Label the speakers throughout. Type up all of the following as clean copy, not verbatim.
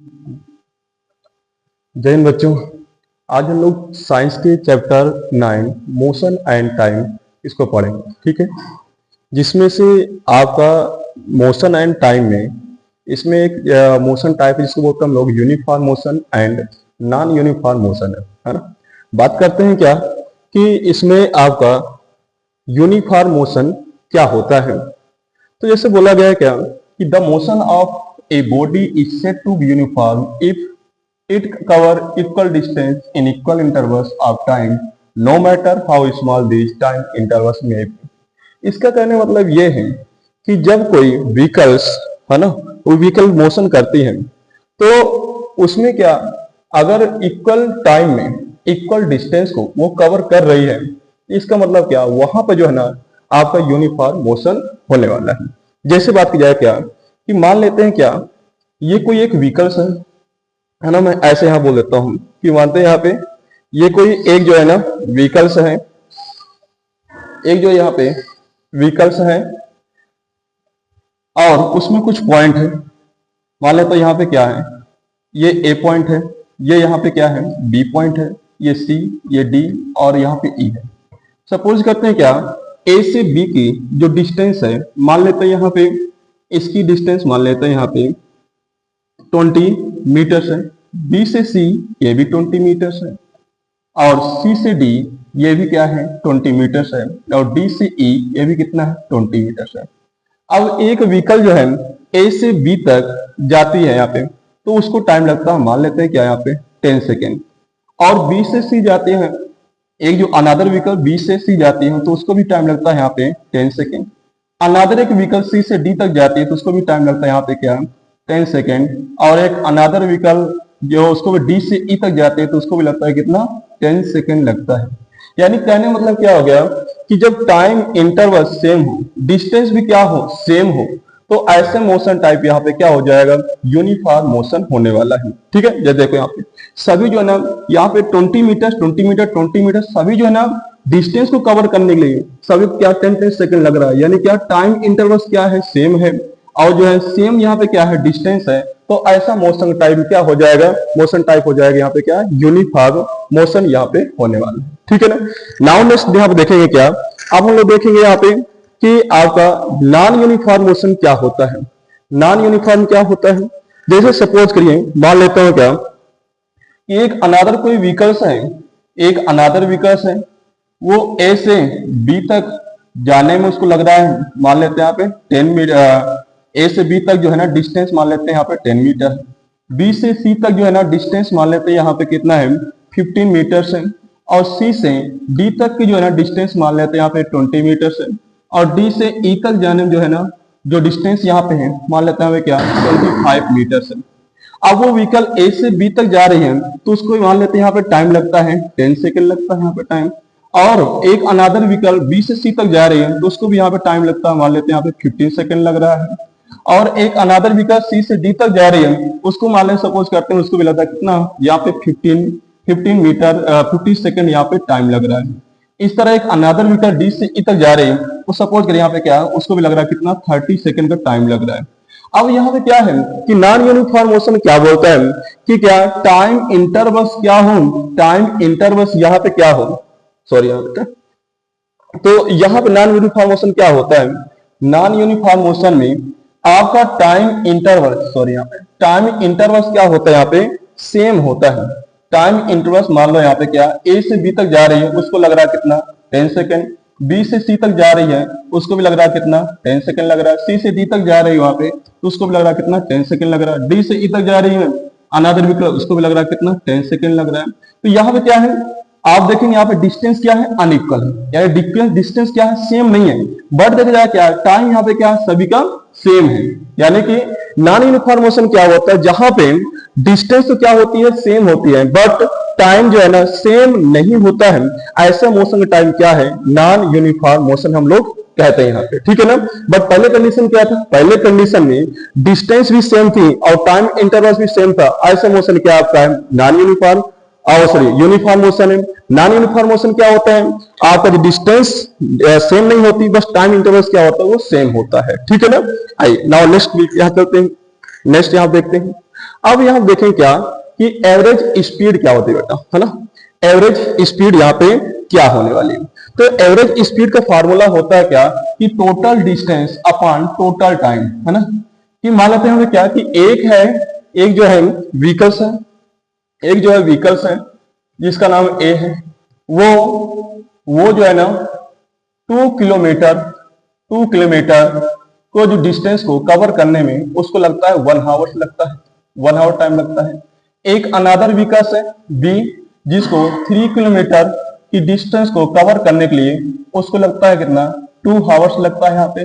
Speaker 1: जय हिंद बच्चों। आज हम लोग साइंस के चैप्टर 9 मोशन एंड टाइम इसको पढ़ेंगे, ठीक है। जिसमें से आपका मोशन एंड टाइम में इसमें एक मोशन टाइप है जिसको बोलते हैं हम लोग uniform motion and non uniform motion है ना। बात करते हैं क्या कि इसमें आपका यूनिफॉर्म मोशन क्या होता है। तो जैसे बोला गया है क्या कि the motion of a body is said to be uniform if it cover equal distance in equal intervals of time no matter how small these time intervals may be। इसका कहने का मतलब ये है कि जब कोई व्हीकल्स है ना वो व्हीकल मोशन करती है तो उसमें क्या अगर इक्वल टाइम में इक्वल डिस्टेंस को वो कवर कर रही है, इसका मतलब क्या वहां पर जो है ना आपका यूनिफॉर्म मोशन होने वाला है। जैसे बात की जाए क्या कि मान लेते हैं क्या ये कोई एक व्हीकल्स है ना। मैं ऐसे यहां बोल देता हूं कि मानते हैं यहाँ पे ये कोई एक जो है ना व्हीकल्स है, एक जो यहाँ पे व्हीकल्स है और उसमें कुछ पॉइंट है। मान लेते तो यहाँ पे क्या है, ये ए पॉइंट है, ये यहाँ पे क्या है बी पॉइंट है, ये सी, ये डी और यहाँ पे ई है। सपोज करते हैं क्या ए से बी की जो डिस्टेंस है मान लेते हैं यहाँ पे इसकी डिस्टेंस मान लेते हैं यहाँ पे 20 मीटर्स है। बी से सी ये भी 20 मीटर्स है और सी से डी ये भी क्या है 20 मीटर्स है और डी से ई ये भी कितना है 20 मीटर्स है। अब एक व्हीकल जो है ए से बी तक जाती है यहाँ पे तो उसको टाइम लगता है मान लेते हैं क्या यहाँ पे 10 सेकेंड। और बी से सी जाते हैं एक जो अनादर व्हीकल बी से सी जाती है तो उसको भी टाइम लगता है यहाँ पे 10 सेकेंड। अनादर एक व्हीकल सी से डी तक जाती है तो उसको भी टाइम लगता है यहाँ पे क्या 10 सेकेंड। और एक अनादर व्हीकल जो उसको डी से ई तक जाते हैं तो उसको भी लगता है कितना 10 सेकेंड लगता है। यानी कहने मतलब क्या हो गया कि जब टाइम इंटरवल सेम हो डिस्टेंस भी क्या हो सेम हो तो ऐसे मोशन टाइप यहाँ पे क्या हो जाएगा यूनिफॉर्म मोशन होने वाला है, ठीक है। जैसे देखो यहाँ पे सभी जो है ना यहाँ पे 20 मीटर 20 मीटर 20 मीटर सभी जो है ना डिस्टेंस को कवर करने के लिए सभी क्या 10 सेकंड लग रहा है। यानी क्या टाइम इंटरवल क्या है सेम है और जो है सेम यहाँ पे क्या है डिस्टेंस है तो ऐसा मोशन टाइप क्या हो जाएगा मोशन टाइप हो जाएगा यहाँ पे क्या यूनिफॉर्म मोशन यहाँ पे होने वाला है, ठीक है ना। नाउ नेक्स्ट यहाँ पे देखेंगे क्या अब हम लोग देखेंगे यहाँ पे कि आपका नॉन यूनिफॉर्म मोशन क्या होता है। नॉन यूनिफॉर्म क्या होता है जैसे सपोज करिए मान लेते हैं क्या कि एक अनादर कोई व्हीकल्स है, एक अनादर व्हीकल्स है वो ए से बी तक जाने में उसको लग रहा है मान लेते हैं यहाँ पे 10 मीटर। ए से बी तक जो है ना डिस्टेंस मान लेते हैं यहाँ पे 10 मीटर। बी से सी तक जो है ना डिस्टेंस मान लेते हैं यहाँ पे कितना है 15 मीटर्स है। और सी से डी तक की जो है ना डिस्टेंस मान लेते हैं यहाँ पे 20 मीटर्स है। और डी से ई तक जाने में जो है ना जो डिस्टेंस यहाँ पे है मान लेते हैं क्या 25 मीटर्स है। अब वो व्हीकल ए से बी तक जा रही है तो उसको मान लेते हैं यहाँ पे टाइम लगता है 10 सेकेंड लगता है यहाँ पे टाइम। और एक अनादर व्हीकल बी से सी तक जा रही है तो उसको भी यहाँ पे टाइम लगता है मान लेते हैं यहाँ पे 15 सेकेंड लग रहा है। और एक अनादर व्हीकल सी से डी तक जा रही है उसको मान लें सपोज करते हैं उसको भी लगता है कितना यहाँ पे 15 मीटर 50 सेकेंड यहाँ पे टाइम लग रहा है। इस तरह एक अनादर व्हीकल डी से ई तक जा रही है तो सपोज करें यहाँ पे क्या है उसको भी लग रहा है कितना 30 सेकेंड का टाइम लग रहा है। अब यहाँ पे क्या है कि नॉन यूनिफॉर्म मोशन क्या बोलता है कि क्या टाइम इंटरवल्स क्या हो टाइम इंटरवल्स यहाँ पे क्या हो सॉरी यहाँ पे तो यहाँ पे नॉन यूनिफॉर्म मोशन क्या होता है। नॉन यूनिफॉर्म मोशन में आपका टाइम इंटरवल सॉरी यहाँ पे टाइम इंटरवल्स क्या होता है यहाँ पे सेम होता है। टाइम इंटरवल्स मान लो यहाँ पे क्या ए से बी तक जा रही है उसको लग रहा है कितना 10 सेकेंड। बी से सी तक जा रही है उसको भी लग रहा है कितना 10 सेकेंड लग रहा है। सी से डी तक जा रही है वहां पे तो उसको भी लग रहा है कितना 10 सेकेंड लग रहा है। डी से ई तक जा रही है अनदर व्हीकल उसको भी लग रहा है कितना 10 सेकेंड लग रहा है। तो यहाँ पे क्या है आप देखेंगे यहाँ पे डिस्टेंस क्या है अनइक्वल है यानी डिस्टेंस क्या है सेम नहीं है। बट देखा जाए क्या टाइम यहाँ पे क्या है सभी का सेम है। यानी कि नॉन यूनिफॉर्म मोशन क्या होता है जहां पे डिस्टेंस तो क्या होती है सेम होती है बट टाइम जो है ना सेम नहीं होता है। ऐसा मोशन का टाइम क्या है नॉन यूनिफॉर्म मोशन हम लोग कहते हैं यहाँ पे, ठीक है ना। बट पहले कंडीशन क्या था पहले कंडीशन में डिस्टेंस भी सेम थी और टाइम इंटरवल भी सेम था। ऐसा मोशन क्या आपका है नॉन यूनिफॉर्म और सॉरी यूनिफॉर्म मोशन है। नॉन यूनिफॉर्म मोशन क्या होता है आपका जो डिस्टेंस सेम नहीं होती बस टाइम इंटरवल क्या होता है वो सेम होता है, ठीक है ना। आइए नाउ नेक्स्ट यहाँ चलते हैं नेक्स्ट यहाँ देखते हैं अब यहाँ देखें क्या कि एवरेज स्पीड क्या होती है बेटा, है ना। एवरेज स्पीड यहाँ पे क्या होने वाली है, तो एवरेज स्पीड का फार्मूला होता है क्या कि total distance upon total time, है ना। कि मान लेते हैं क्या कि एक जो है व्हीकल्स है, एक जो है व्हीकल्स है जिसका नाम ए है, वो जो है ना 2 किलोमीटर को जो डिस्टेंस को कवर करने में उसको लगता है 1 आवर लगता है, 1 आवर टाइम लगता है। एक अनदर व्हीकल्स है बी जिसको 3 किलोमीटर की डिस्टेंस को कवर करने के लिए उसको लगता है कितना 2 आवर्स लगता है, यहाँ पे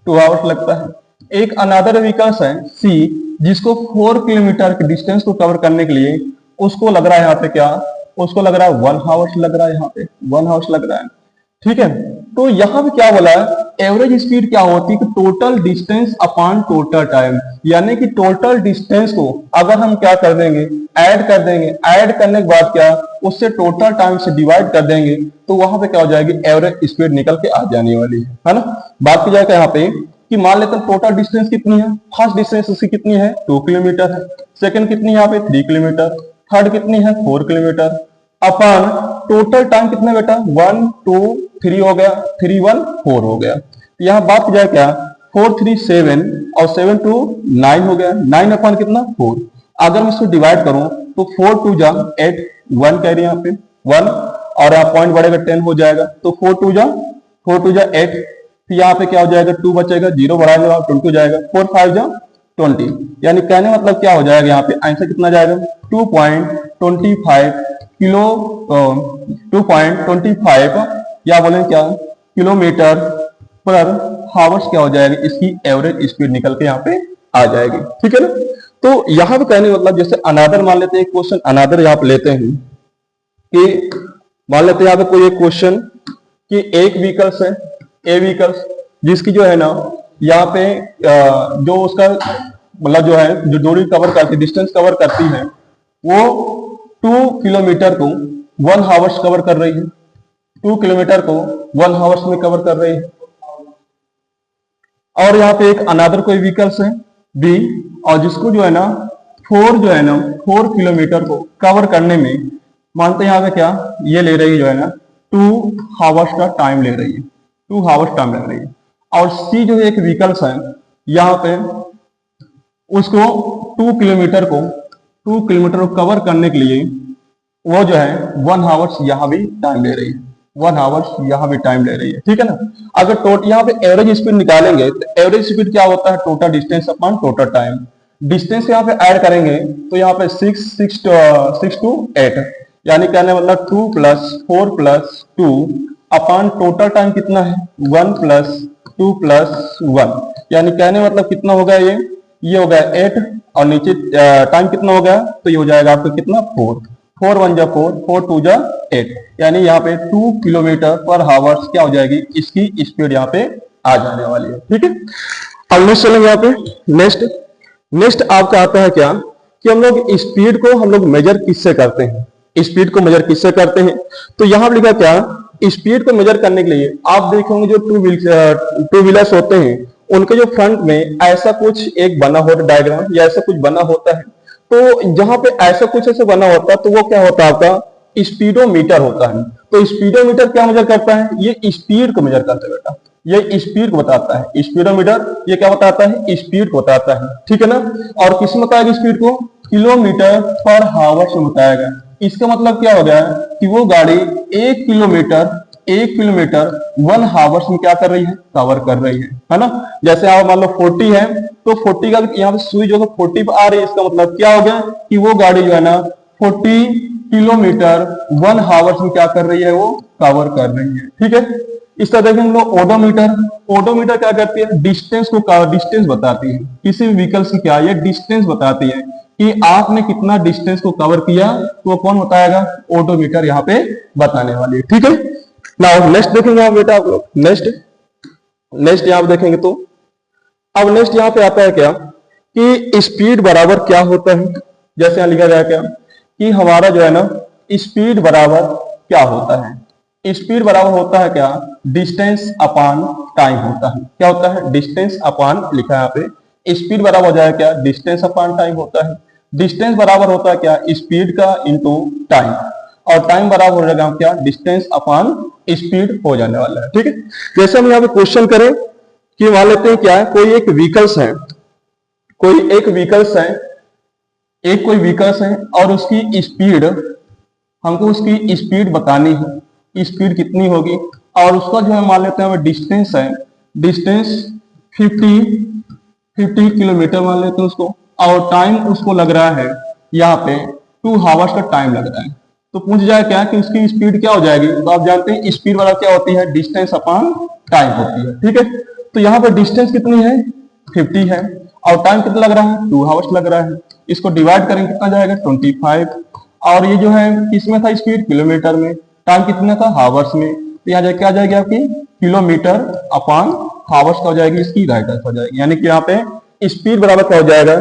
Speaker 1: 2 आवर्स लगता है। एक अनदर व्हीकल्स है सी जिसको 4 किलोमीटर की डिस्टेंस को कवर करने के लिए उसको लग रहा है यहाँ पे क्या, उसको लग रहा है 1 आवर्स लग रहा है, यहाँ पे 1 आवर्स लग रहा है। ठीक है, तो यहाँ पे क्या बोला है, एवरेज स्पीड क्या होती है कि total distance upon total time, यानी कि टोटल डिस्टेंस को अगर हम क्या कर देंगे ऐड कर देंगे, ऐड करने के बाद क्या उससे टोटल टाइम से डिवाइड कर देंगे तो वहां पे क्या हो जाएगी एवरेज स्पीड निकल के आ जाने वाली है ना। बात की जाए यहाँ पे कि मान लेते हैं टोटल डिस्टेंस कितनी है, फर्स्ट डिस्टेंस उसकी कितनी है 2 किलोमीटर है, सेकंड कितनी है यहाँ पे 3 किलोमीटर, थर्ड कितनी है 4 किलोमीटर, अपन टोटल टाइम कितना बेटा 1 2 3 हो गया, 3 1 4 हो गया। यहाँ बात की जाए क्या 4 3 7 और 7 2 9 हो गया, 9 अपन कितना 4। अगर मैं इसको डिवाइड करूं तो 4 2 जा 8, 1 कह रही है यहाँ पे 1 और यहाँ पॉइंट बढ़ेगा 10 हो जाएगा, तो 4 2 जा 8, फिर यहाँ पे क्या हो जाएगा 2 बचेगा, 0 बढ़ाएंगे 20 हो जाएगा, 4 5 जा 20, यानी कहने मतलब क्या हो जाएगा यहाँ पे आंसर कितना जाएगा 2.25 किलो 2.25 या बोले क्या किलोमीटर पर हावर्स क्या हो जाएगी, इसकी एवरेज स्पीड निकल के यहाँ पे आ जाएगी। ठीक है ना, तो यहाँ पे कहने मतलब जैसे अनादर मान लेते हैं, क्वेश्चन अनादर यहाँ पे लेते हैं कि मान लेते हैं यहाँ पे कोई एक क्वेश्चन कि एक व्हीकल्स है ए व्हीकल्स जिसकी जो है ना यहाँ पे जो उसका मतलब जो है जो दूरी कवर करती डिस्टेंस कवर करती है वो 2 किलोमीटर को 1 आवर्स कवर कर रही है, 2 किलोमीटर को 1 आवर्स में कवर कर रही है। और यहाँ पे एक अनदर कोई व्हीकल्स है बी और जिसको जो है ना 4 किलोमीटर को कवर करने में मानते हैं यहाँ पे क्या ये ले रही है जो है ना 2 आवर्स का टाइम ले रही है, 2 आवर्स टाइम लग रही है। और सी जो एक व्हीकल्स है यहाँ पे उसको 2 किलोमीटर को कवर करने के लिए वो जो है 1 आवर्स यहाँ भी टाइम ले रही है, 1 आवर्स यहाँ भी टाइम ले रही है। ठीक है ना, अगर यहाँ पे एवरेज स्पीड निकालेंगे तो एवरेज स्पीड क्या होता है total distance upon total time, distance यहाँ पे ऐड करेंगे तो यहाँ पे 6 to 8 यानी कहने मतलब 2 + 4 + 2 अपॉन टोटल टाइम कितना है 1 + 2 + 1 यानी कहने मतलब कितना हो गया ये हो गया 8 और नीचे टाइम कितना हो गया तो ये हो जाएगा आपको कितना 4 1 जा 4 4 2 जा 8 यानी यहाँ पे 2 किलोमीटर पर आवर्स क्या हो जाएगी इसकी स्पीड यहाँ पे आ जाने वाली है। ठीक है, अब नेक्स्ट चलेंगे यहाँ पे नेक्स्ट आपका आता है क्या कि हम लोग स्पीड को हम लोग मेजर किससे करते हैं, स्पीड को मेजर किससे करते हैं। तो यहाँ लिखा क्या स्पीड को मेजर करने के लिए आप देखेंगे जो टू व्हीलर्स होते हैं उनके जो फ्रंट में ऐसा कुछ एक बना होता डायग्राम या ऐसा कुछ बना होता है, तो जहां पे ऐसा कुछ ऐसे बना होता है तो वो क्या होता है आपका स्पीडोमीटर होता है। तो स्पीडोमीटर क्या मेजर करता है, ये स्पीड को मेजर करता है बेटा, ये स्पीड को बताता है। स्पीडोमीटर ये क्या बताता है स्पीड को बताता है। ठीक है ना, और किस में बताएगा स्पीड को किलोमीटर पर आवर्स में बताएगा। इसका मतलब क्या हो गया कि वो गाड़ी 1 किलोमीटर 1 आवर्स में क्या कर रही है कवर कर रही है ना। जैसे आप मान लो 40 है तो 40 का यहाँ पे सुई जो 40 पे आ रही है, इसका मतलब क्या हो गया कि वो गाड़ी जो है ना 40 किलोमीटर 1 आवर्स में क्या कर रही है वो कवर कर रही है। ठीक है, इस तरह देखें हम लोग ओडोमीटर क्या करती है डिस्टेंस बताती है, किसी भी व्हीकल्स की क्या ये डिस्टेंस बताती है कि आपने कितना डिस्टेंस को कवर किया, तो वो कौन बताएगा ओडोमीटर यहाँ पे बताने वाली है। ठीक है, नाउ नेक्स्ट देखेंगे आप बेटा आप लोग नेक्स्ट यहाँ पे देखेंगे तो अब नेक्स्ट यहाँ पे आता है क्या कि स्पीड बराबर क्या होता है। जैसे यहाँ लिखा गया क्या कि हमारा जो है ना स्पीड बराबर क्या होता है, स्पीड बराबर होता है क्या डिस्टेंस अपॉन टाइम होता है। क्या होता है डिस्टेंस अपॉन लिखा है यहाँ पे, स्पीड बराबर हो जाएगा क्या डिस्टेंस अपॉन टाइम होता है। डिस्टेंस बराबर होता है क्या, स्पीड का इनटू टाइम, और टाइम बराबर हो जाएगा क्या, डिस्टेंस अपॉन स्पीड हो जाने वाला है। ठीक है, जैसे हम यहाँ पे क्वेश्चन करें कि मान लेते हैं क्या है, कोई एक व्हीकल्स है, कोई एक व्हीकल्स है, एक कोई व्हीकल्स है और उसकी स्पीड, हमको उसकी स्पीड बतानी है, स्पीड कितनी होगी, और उसका जो है मान लेते हैं डिस्टेंस है, डिस्टेंस 50 किलोमीटर मान लेते हैं उसको, और टाइम उसको लग रहा है यहाँ पे 2 आवर्स का टाइम लग रहा है। तो पूछ जाए क्या कि उसकी स्पीड क्या हो जाएगी, तो आप जानते हैं स्पीड वाला क्या होती है, डिस्टेंस अपॉन टाइम होती है। ठीक है, तो यहाँ पर डिस्टेंस कितनी है, 50 है, और टाइम कितना लग रहा है, 2 आवर्स लग रहा है। इसको डिवाइड करेंगे कितना जाएगा, 25, और ये जो है किसमें था, स्पीड किलोमीटर में, टाइम कितना था, आवर्स में, तो यहाँ क्या आ जाएगी आपकी किलोमीटर अपॉन आवर्स का हो जाएगी, इसकी राइट आंसर हो जाएगी। यानी कि यहाँ पे स्पीड बराबर क्या हो जाएगा,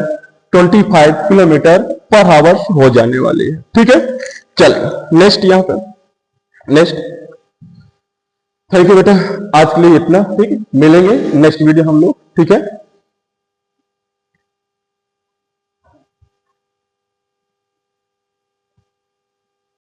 Speaker 1: 25 किलोमीटर पर आवर्स हो जाने वाली है। ठीक है, चलिए नेक्स्ट यहाँ पे, नेक्स्ट। थैंक यू बेटा, आज के लिए इतना। ठीक है, मिलेंगे नेक्स्ट वीडियो हम लोग। ठीक है।